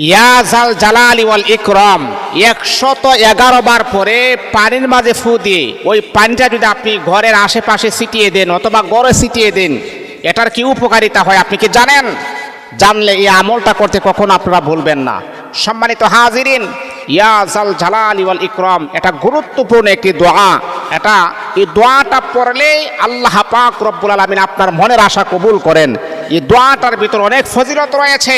ইয়া জাল জালালি ওয়াল ইকরাম 111 বার পরে পানির মাঝে ফু দিয়ে ওই পানিটা যদি আপনি ঘরের আশেপাশে ছিটিয়ে দেন অথবা গড়ে ছিটিয়ে দেন, এটার কি উপকারিতা হয় আপনি কি জানেন? জানলে এই আমলটা করতে কখনো আপনারা ভুলবেন না। সম্মানিত হাজিরিন, ইয়া জাল জালালি ওয়াল ইকরাম এটা গুরুত্বপূর্ণ একটি দোয়া। এই দোয়াটা পড়লে আল্লাহ পাক রব্বুল আলামিন আপনার মনের আশা কবুল করেন। এই দোয়াটার ভিতর অনেক ফজিলত রয়েছে,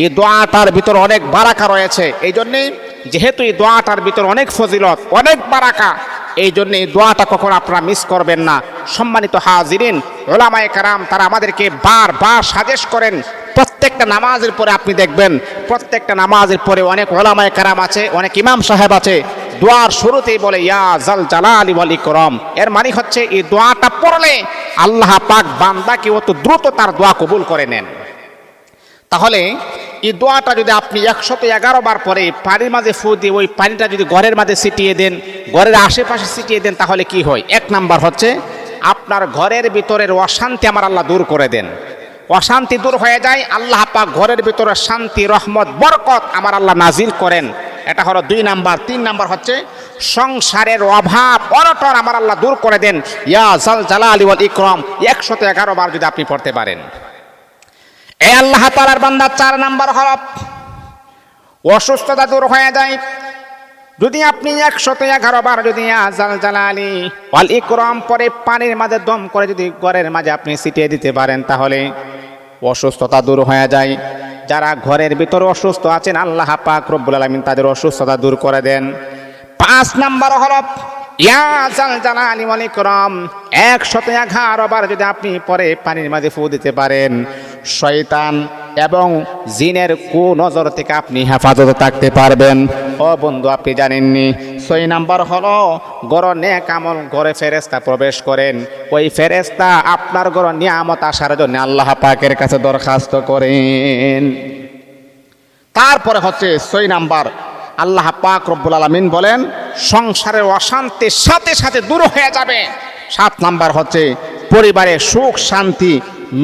এই দোয়াটার ভিতর অনেক বারাকা রয়েছে। এই জন্যেই যেহেতু এই দোয়াটার ভিতর অনেক ফজিলত, অনেক বারাকা, এই জন্য এই দোয়াটা কখনো আপনারা মিস করবেন না। সম্মানিত হাজিরিন, উলামায়ে কেরাম তারা আমাদেরকে বারবার সাজেস্ট করেন। প্রত্যেকটা নামাজের পরে আপনি দেখবেন, প্রত্যেকটা নামাজের পরে অনেক উলামায়ে কেরাম আছে, অনেক ইমাম সাহেব আছে, দোয়ার শুরুতেই বলে ইয়া জাল জালালি ওয়াল ইকরাম। এর মানে হচ্ছে এই দোয়াটা পড়লে আল্লাহ পাক বান্দাকে অত দ্রুত তার দোয়া কবুল করে নেন। তাহলে এই দোয়াটা যদি আপনি 111 বার পরে পানির মাঝে ফু দিয়ে ওই পানিটা যদি ঘরের মাঝে ছিটিয়ে দেন, ঘরের আশেপাশে ছিটিয়ে দেন, তাহলে কি হয়? 1 নাম্বার হচ্ছে আপনার ঘরের ভিতরের অশান্তি আমার আল্লাহ দূর করে দেন। অশান্তি দূর হয়ে যায়, আল্লাহ পাক ঘরের ভিতরে শান্তি, রহমত, বরকত আমার আল্লাহ নাজিল করেন। এটা হলো 2 নাম্বার। 3 নাম্বার হচ্ছে সংসারের অভাব অনটন আমার আল্লাহ দূর করে দেন। ইয়া জাল জালালি ওয়াল ইকরাম 111 বার যদি আপনি পড়তে পারেন। এই আল্লাহ তাআলার বান্দা 4 নাম্বার হলো অসুস্থতা দূর হয়ে যায়। যদি আপনি 111 বার যদি ইয়া জাল জালালি ওয়াল ইকরাম পরে পানির মাঝে দম করে যদি ঘরের মাঝে আপনি ছিটিয়ে দিতে পারেন, তাহলে অসুস্থতা দূর হয়ে যায়। যারা ঘরের ভিতরে অসুস্থ আছেন আল্লাহ পাক রব্বুল আলামিন তাদের অসুস্থতা দূর করে দেন। 5 নাম্বার হলো ইয়া জাল জালালি ওয়াল ইকরাম 111 বার যদি আপনি পরে পানির মাঝে ফু দিতে পারেন, শয়তান এবং জিনের কুনজর থেকে আপনি হেফাজতে থাকতে পারবেন। ও বন্ধু, আপনি জানেননি 6 নাম্বার হলো গড় নেক আমল ঘরে ফেরেশতা প্রবেশ করেন। ওই ফেরেশতা আপনার গড় নিয়ামত আসার জন্য আল্লাহ পাকের কাছে দরখাস্ত করেন। তারপরে হচ্ছে 6 নাম্বার, আল্লাহ পাক রব্বুল আলামিন বলেন সংসারের অশান্তির সাথে সাথে দূর হয়ে যাবে। 7 নাম্বার হচ্ছে পরিবারে সুখ শান্তি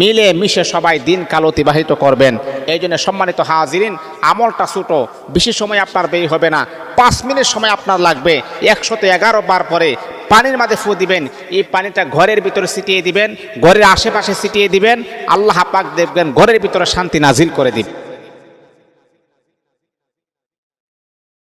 মিলে মিশে সবাই দিনকাল অতিবাহিত করবেন। এই জন্য সম্মানিত হাজিরিন, আমলটা ছোট, বেশি সময় আপনার ব্যয় হবে না, 5 মিনিট সময় আপনার লাগবে। 111 বার পরে পানির মাঝে ফু দিবেন, এই পানিটা ঘরের ভিতরে ছিটিয়ে দিবেন, ঘরের আশেপাশে ছিটিয়ে দিবেন, আল্লাহ পাক দেখবেন ঘরের ভিতরে শান্তি নাজিল করে দিবেন।